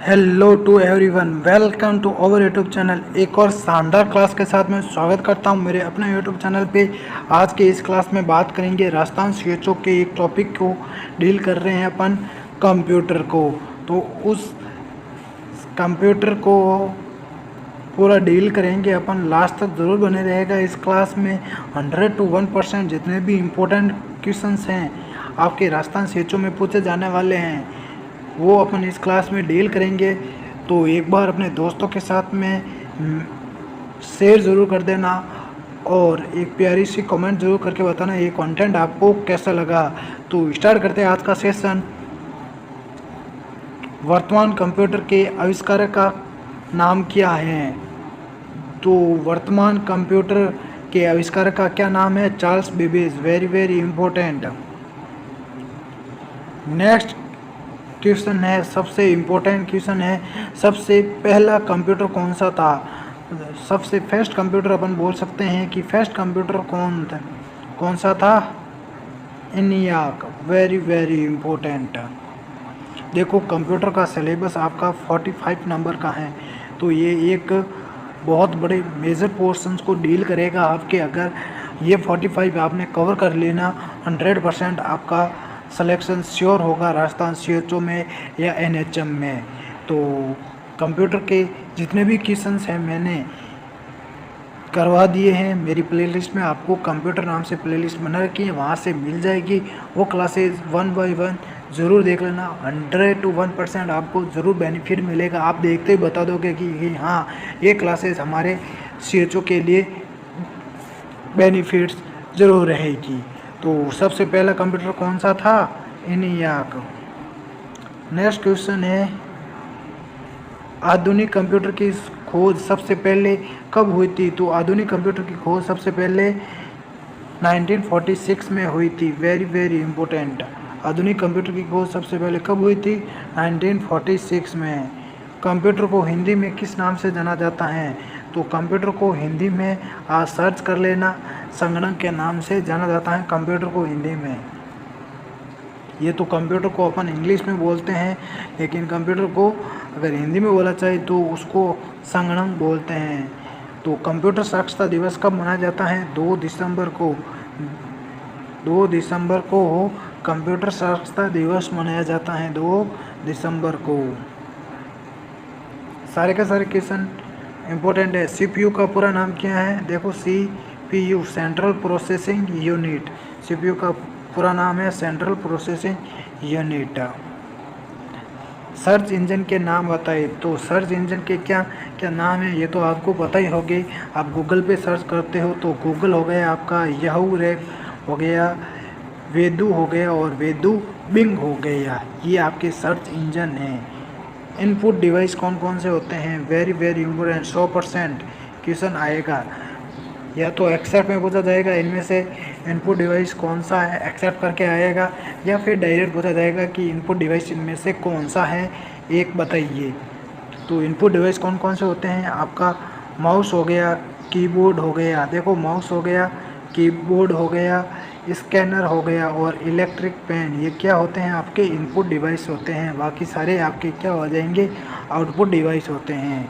Hello to everyone, welcome to our YouTube channel. एक और शानदार क्लास के साथ मैं स्वागत करता हूं मेरे अपने यूट्यूब चैनल पे। आज के इस क्लास में बात करेंगे राजस्थान सीएचओ के एक टॉपिक को डील कर रहे हैं अपन, कंप्यूटर को। तो उस कंप्यूटर को पूरा डील करेंगे अपन, लास्ट तक ज़रूर बने रहेगा इस क्लास में। 100 to 1% जितने भी इम्पोर्टेंट क्वेश्चंस हैं आपके राजस्थान सीएचओ में पूछे जाने वाले हैं वो अपन इस क्लास में डील करेंगे। तो एक बार अपने दोस्तों के साथ में शेयर ज़रूर कर देना और एक प्यारी सी कमेंट ज़रूर करके बताना ये कंटेंट आपको कैसा लगा। तो स्टार्ट करते हैं आज का सेशन। वर्तमान कंप्यूटर के आविष्कारक का नाम क्या है? तो वर्तमान कंप्यूटर के आविष्कारक का क्या नाम है? Charles Babbage. Very very important. Next question है, सबसे इम्पोर्टेंट क्वेश्चन है, सबसे पहला कंप्यूटर कौन सा था? सबसे फर्स्ट कंप्यूटर अपन बोल सकते हैं कि फर्स्ट कंप्यूटर कौन सा था? ENIAC। Very very important. देखो कंप्यूटर का सिलेबस आपका 45 नंबर का है, तो ये एक बहुत बड़े मेजर पोर्शंस को डील करेगा आपके। अगर ये 45 आपने कवर कर लेना, 100% आपका सिलेक्शन श्योर होगा राजस्थान सीएचओ में या NHM में। तो कंप्यूटर के जितने भी क्वेश्चंस हैं मैंने करवा दिए हैं मेरी प्लेलिस्ट में। आपको कंप्यूटर नाम से प्लेलिस्ट बना रखी है, वहाँ से मिल जाएगी। वो क्लासेस 1 by 1 ज़रूर देख लेना। 100 to 1% आपको ज़रूर बेनिफिट मिलेगा। आप देखते ही बता दोगे कि हाँ ये क्लासेस हमारे सीएचओ के लिए बेनिफिट्स ज़रूर रहेगी। तो सबसे पहला कंप्यूटर कौन सा था? ENIAC। नेक्स्ट क्वेश्चन है, आधुनिक कंप्यूटर की खोज सबसे पहले कब हुई थी? तो आधुनिक कंप्यूटर की खोज सबसे पहले 1946 में हुई थी। Very very important. आधुनिक कंप्यूटर की खोज सबसे पहले कब हुई थी? 1946 में। कंप्यूटर को हिंदी में किस नाम से जाना जाता है? तो कंप्यूटर को हिंदी में आज सर्च कर लेना, संगणक के नाम से जाना जाता है कंप्यूटर को हिंदी में। ये तो कंप्यूटर को अपन इंग्लिश में बोलते हैं, लेकिन कंप्यूटर को अगर हिंदी में बोला जाए तो उसको संगणक बोलते हैं। तो कंप्यूटर साक्षरता दिवस कब मनाया जाता है? 2 दिसंबर को। 2 दिसंबर को कंप्यूटर साक्षरता दिवस मनाया जाता है, 2 दिसंबर को। सारे के सारे क्वेश्चन इम्पोर्टेंट है। CPU का पूरा नाम क्या है? देखो CPU central processing unit. CPU का पूरा नाम है central processing unit. Search engine के नाम बताइए। तो सर्च इंजन के क्या क्या नाम है ये तो आपको पता ही होंगे। आप गूगल पे सर्च करते हो तो गूगल हो गया आपका, याहू रैक हो गया, वेदू हो गया और वेदू बिंग हो गया। ये आपके सर्च इंजन हैं। इनपुट डिवाइस कौन कौन से होते हैं? Very very important. 100% क्वेश्चन आएगा, या तो एक्सेप्ट में पूछा जाएगा इनमें से इनपुट डिवाइस कौन सा है, एक्सेप्ट करके आएगा, या फिर डायरेक्ट पूछा जाएगा कि इनपुट डिवाइस इनमें से कौन सा है एक बताइए। तो इनपुट डिवाइस कौन कौन से होते हैं? आपका माउस हो गया, कीबोर्ड हो गया। देखो माउस हो गया, कीबोर्ड हो गया, स्कैनर हो गया और इलेक्ट्रिक पेन। ये क्या होते हैं? आपके इनपुट डिवाइस होते हैं। बाकी सारे आपके क्या हो जाएंगे? आउटपुट डिवाइस होते हैं।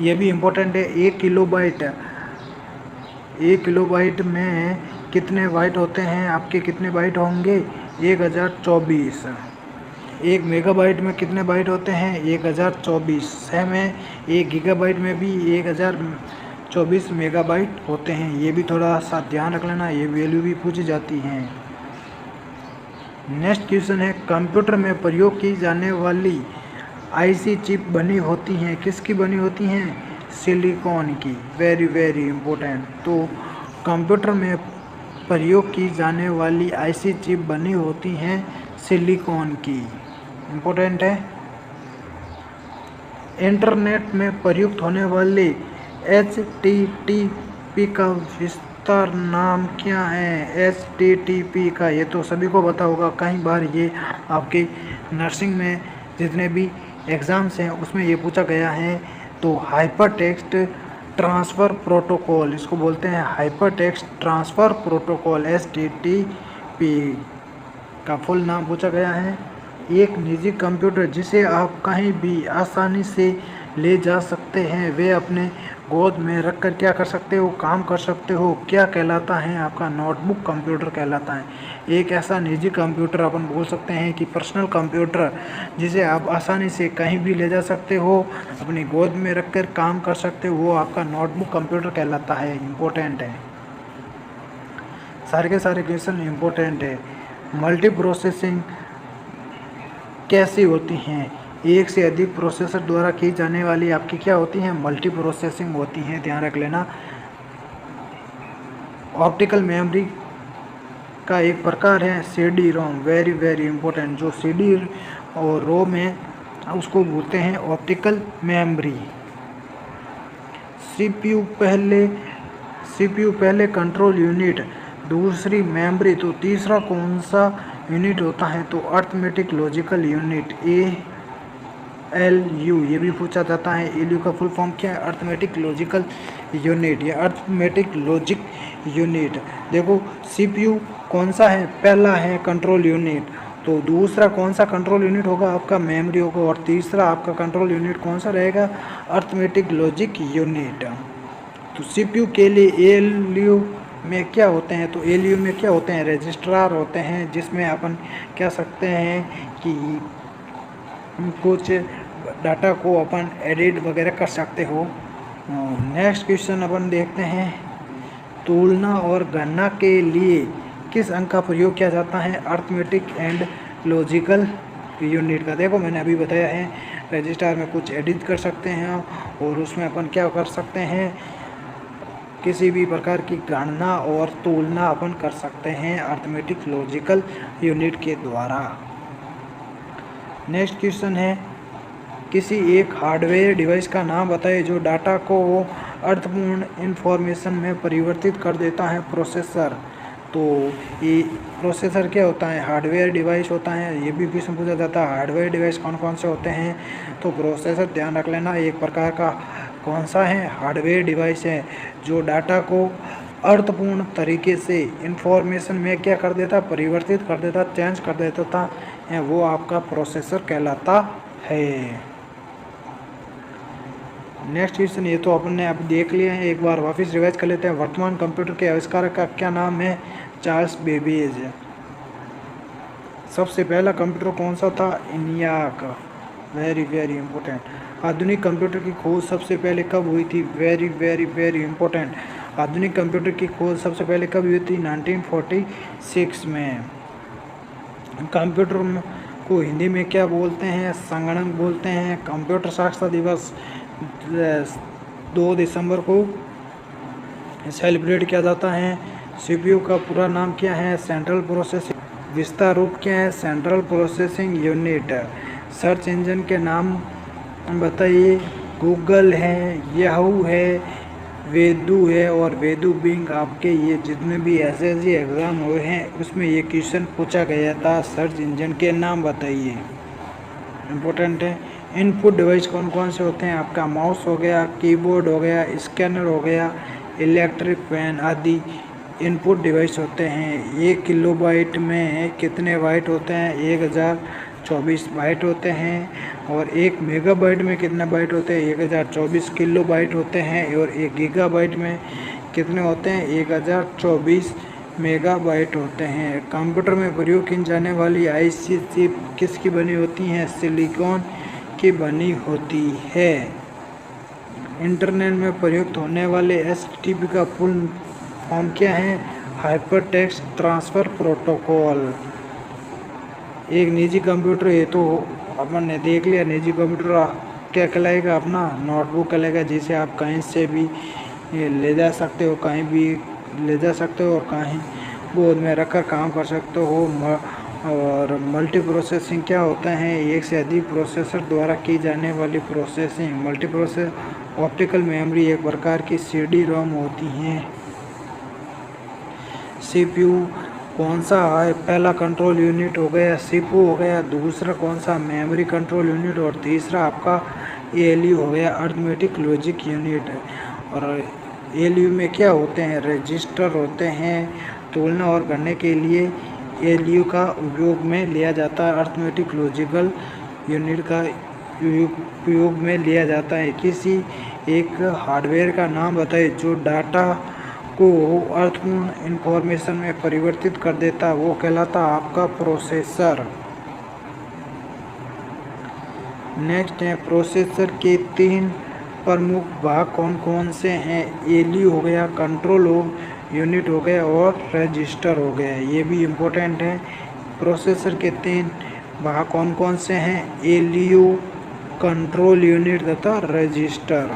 ये भी इम्पोर्टेंट है। 1 किलोबाइट, 1 किलोबाइट में कितने बाइट होते हैं? आपके कितने बाइट होंगे? 1024। 1 मेगाबाइट में कितने बाइट होते हैं? 1024। सेम है, 1 गीगाबाइट में भी 1024 मेगाबाइट होते हैं। ये भी थोड़ा सा ध्यान रख लेना, ये वैल्यू भी पूछी जाती हैं। नेक्स्ट क्वेश्चन है, कंप्यूटर में प्रयोग की जाने वाली IC चिप बनी होती हैं, किसकी बनी होती हैं? सिलिकॉन की। Very very important. तो कंप्यूटर में प्रयोग की जाने वाली IC चिप बनी होती हैं सिलिकॉन की। इम्पोर्टेंट है। इंटरनेट में प्रयुक्त होने वाले HTTP का विस्तार नाम क्या है? HTTP का ये तो सभी को पता होगा, कई बार ये आपके नर्सिंग में जितने भी एग्ज़ाम्स हैं उसमें ये पूछा गया है। तो हाइपर टेक्स्ट ट्रांसफ़र प्रोटोकॉल, इसको बोलते हैं hyper text transfer protocol. HTTP का फुल नाम पूछा गया है। एक निजी कंप्यूटर जिसे आप कहीं भी आसानी से ले जा सकते हैं, वे अपने गोद में रखकर क्या कर सकते हो, काम कर सकते हो, क्या कहलाता है, आपका नोटबुक कंप्यूटर कहलाता है। एक ऐसा निजी कंप्यूटर अपन बोल सकते हैं कि पर्सनल कंप्यूटर जिसे आप आसानी से कहीं भी ले जा सकते हो, अपनी गोद में रखकर काम कर सकते हो, वो आपका नोटबुक कंप्यूटर कहलाता है। इम्पोर्टेंट है, सारे के सारे क्वेश्चन इम्पोर्टेंट है। मल्टी प्रोसेसिंग कैसी होती हैं? एक से अधिक प्रोसेसर द्वारा की जाने वाली आपकी क्या होती हैं, मल्टी प्रोसेसिंग होती हैं, ध्यान रख लेना। ऑप्टिकल मेमोरी का एक प्रकार है CD ROM, very very important. जो सीडी और रोम है उसको बोलते हैं ऑप्टिकल मेमोरी। सीपीयू पहले कंट्रोल यूनिट, दूसरी मेमोरी, तो तीसरा कौन सा यूनिट होता है, तो अर्थमेटिक लॉजिकल यूनिट, ALU। ये भी पूछा जाता है, ALU का फुल फॉर्म क्या है, अर्थमेटिक लॉजिकल यूनिट या अर्थमेटिक लॉजिक यूनिट। देखो सीपीयू कौन सा है, पहला है कंट्रोल यूनिट, तो दूसरा कौन सा कंट्रोल यूनिट होगा, आपका मेमोरी होगा, और तीसरा आपका कंट्रोल यूनिट कौन सा रहेगा, अर्थमेटिक लॉजिक यूनिट। तो सीपीयू के लिए ALU में क्या होते हैं, तो ALU में क्या होते हैं, रजिस्ट्रार होते हैं, जिसमें अपन कह सकते हैं कि कुछ डाटा को अपन एडिट वगैरह कर सकते हो। नेक्स्ट क्वेश्चन अपन देखते हैं, तुलना और गणना के लिए किस अंक का प्रयोग किया जाता है, अर्थमेटिक एंड लॉजिकल यूनिट का। देखो मैंने अभी बताया है, रजिस्टर में कुछ एडिट कर सकते हैं और उसमें अपन क्या कर सकते हैं, किसी भी प्रकार की गणना और तुलना अपन कर सकते हैं अर्थमेटिक लॉजिकल यूनिट के द्वारा। नेक्स्ट क्वेश्चन है, किसी एक हार्डवेयर डिवाइस का नाम बताइए जो डाटा को अर्थपूर्ण इंफॉर्मेशन में परिवर्तित कर देता है, प्रोसेसर। तो ये प्रोसेसर क्या होता है, हार्डवेयर डिवाइस होता है, ये भी प्रश्न पूछा जाता है, हार्डवेयर डिवाइस कौन कौन से होते हैं, तो प्रोसेसर ध्यान रख लेना एक प्रकार का कौन सा है, हार्डवेयर डिवाइस है, जो डाटा को अर्थपूर्ण तरीके से इंफॉर्मेशन में क्या कर देता, परिवर्तित कर देता, चेंज कर देता था, वो आपका प्रोसेसर कहलाता है। नेक्स्ट क्वेश्चन, ये तो अपन ने अब देख लिया है, एक बार वापस रिवाइज कर लेते हैं। वर्तमान कंप्यूटर के आविष्कारक का क्या नाम है, चार्ल्स बेबेज। सबसे पहला कंप्यूटर कौन सा था, ENIAC, वेरी वेरी इंपॉर्टेंट। आधुनिक कंप्यूटर की खोज सबसे पहले कब हुई थी, वेरी वेरी वेरी इंपॉर्टेंट। आधुनिक कंप्यूटर की खोज सबसे पहले कब हुई थी, 1946 में। कंप्यूटर को हिंदी में क्या बोलते हैं, संगणक बोलते हैं। कंप्यूटर साक्षरता दिवस 2 दिसंबर को सेलिब्रेट किया जाता है। सीपीयू का पूरा नाम क्या है, सेंट्रल प्रोसेसिंग, विस्तार रूप क्या है, central processing unit. Search engine के नाम बताइए, गूगल है, याहू है, वेदू है और वेदू बिंग। आपके ये जितने भी SSC एग्ज़ाम हुए हैं उसमें ये क्वेश्चन पूछा गया था, सर्च इंजन के नाम बताइए, इम्पोर्टेंट है। इनपुट डिवाइस कौन कौन से होते हैं, आपका माउस हो गया, कीबोर्ड हो गया, स्कैनर हो गया, इलेक्ट्रिक फैन आदि इनपुट डिवाइस होते हैं। 1 किलोबाइट में कितने बाइट होते हैं, 1024 बाइट होते हैं। और 1 मेगाबाइट में कितने बाइट होते हैं, 1024 किलोबाइट होते हैं। और 1 गीगाबाइट में कितने होते हैं, 1024 मेगाबाइट होते हैं। कंप्यूटर में प्रयोग की जाने वाली IC चिप किसकी बनी होती हैं, सिलिकॉन की बनी होती है। इंटरनेट में प्रयुक्त होने वाले HTTP का फुल फॉर्म क्या है, हाइपर टेक्स्ट ट्रांसफ़र प्रोटोकॉल। एक निजी कंप्यूटर, ये तो अपन ने देख लिया, निजी कंप्यूटर क्या कहलाएगा, अपना नोटबुक कहलाएगा, जिसे आप कहीं से भी ले जा सकते हो, कहीं भी ले जा सकते हो और कहीं गोद में रखकर काम कर सकते हो। और मल्टी प्रोसेसिंग क्या होता है, एक से अधिक प्रोसेसर द्वारा की जाने वाली processing. Multi process optical memory एक प्रकार की CD रोम होती हैं। CPU कौन सा है, पहला कंट्रोल यूनिट हो गया CPU हो गया, दूसरा कौन सा मेमोरी कंट्रोल यूनिट, और तीसरा आपका ALU हो गया, अर्थमेटिक लॉजिक यूनिट। और ALU में क्या होते हैं, रजिस्टर होते हैं। तुलना और करने के लिए एलयू का उपयोग में लिया जाता है। अर्थमेटिक लॉजिकल यूनिट का उपयोग में लिया जाता है। किसी एक हार्डवेयर का नाम बताइए जो डाटा को अर्थपूर्ण इंफॉर्मेशन में परिवर्तित कर देता है, वो कहलाता है आपका प्रोसेसर। नेक्स्ट है प्रोसेसर के 3 प्रमुख भाग कौन कौन से हैं। एलयू हो गया, कंट्रोल यूनिट हो गया और रजिस्टर हो गया। ये भी इम्पोर्टेंट है। प्रोसेसर के 3 भाग कौन कौन से हैं। एलयू, कंट्रोल यूनिट तथा रजिस्टर।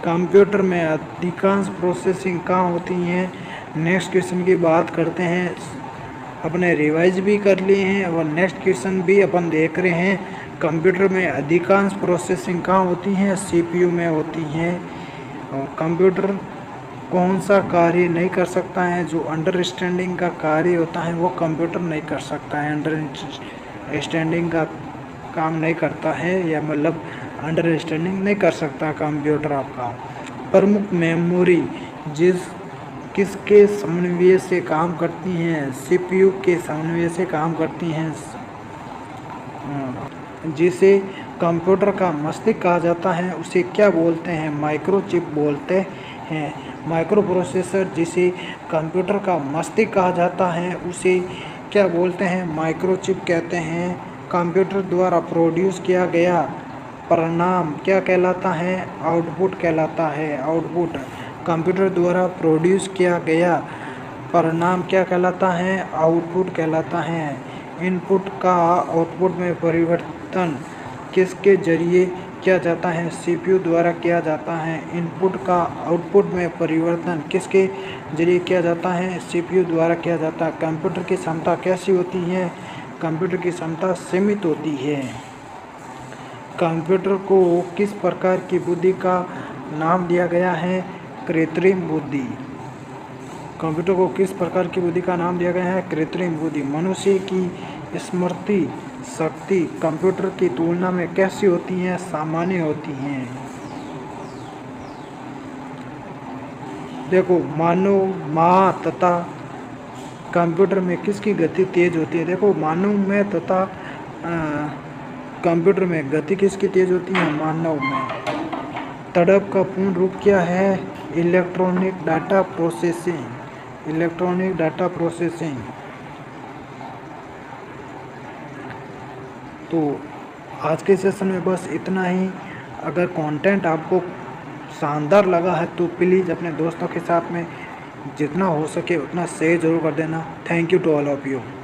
कंप्यूटर में अधिकांश प्रोसेसिंग कहाँ होती हैं। नेक्स्ट क्वेश्चन की बात करते हैं। अपने रिवाइज भी कर लिए हैं और नेक्स्ट क्वेश्चन भी अपन देख रहे हैं। कंप्यूटर में अधिकांश प्रोसेसिंग कहाँ होती हैं। सीपीयू में होती हैं। और कंप्यूटर कौन सा कार्य नहीं कर सकता है। जो अंडरस्टैंडिंग का कार्य होता है वो कंप्यूटर नहीं कर सकता है। अंडरस्टैंडिंग का काम नहीं करता है, या मतलब अंडरस्टैंडिंग नहीं कर सकता कंप्यूटर आपका। प्रमुख मेमोरी किसके समन्वय से काम करती हैं। सीपीयू के समन्वय से काम करती हैं। जिसे कंप्यूटर का मस्तिष्क कहा जाता है उसे क्या बोलते हैं। माइक्रोचिप बोलते हैं। माइक्रो प्रोसेसर जिसे कंप्यूटर का मस्तिष्क कहा जाता है उसे क्या बोलते हैं। माइक्रोचिप कहते हैं। कंप्यूटर द्वारा प्रोड्यूस किया गया परिणाम क्या कहलाता है। आउटपुट कहलाता है। आउटपुट कंप्यूटर द्वारा प्रोड्यूस किया गया परिणाम क्या कहलाता है। आउटपुट कहलाता है। इनपुट का आउटपुट में परिवर्तन किसके जरिए किया जाता है। सीपीयू द्वारा किया जाता है। इनपुट का आउटपुट में परिवर्तन किसके जरिए किया जाता है। सीपीयू द्वारा किया जाता है। कंप्यूटर की क्षमता कैसी होती है। कंप्यूटर की क्षमता सीमित होती है। कंप्यूटर को किस प्रकार की बुद्धि का नाम दिया गया है। कृत्रिम बुद्धि। कंप्यूटर को किस प्रकार की बुद्धि का नाम दिया गया है। कृत्रिम बुद्धि। मनुष्य की स्मृति शक्ति कंप्यूटर की तुलना में कैसी होती हैं। सामान्य होती हैं। देखो मानव तथा कंप्यूटर में किसकी गति तेज होती है। देखो मानव में तथा कंप्यूटर में गति किसकी तेज होती है। मानव में। तड़प का पूर्ण रूप क्या है। Electronic data processing. Electronic data processing. तो आज के सेशन में बस इतना ही। अगर कंटेंट आपको शानदार लगा है तो प्लीज़ अपने दोस्तों के साथ में जितना हो सके उतना शेयर जरूर कर देना। Thank you to all of you.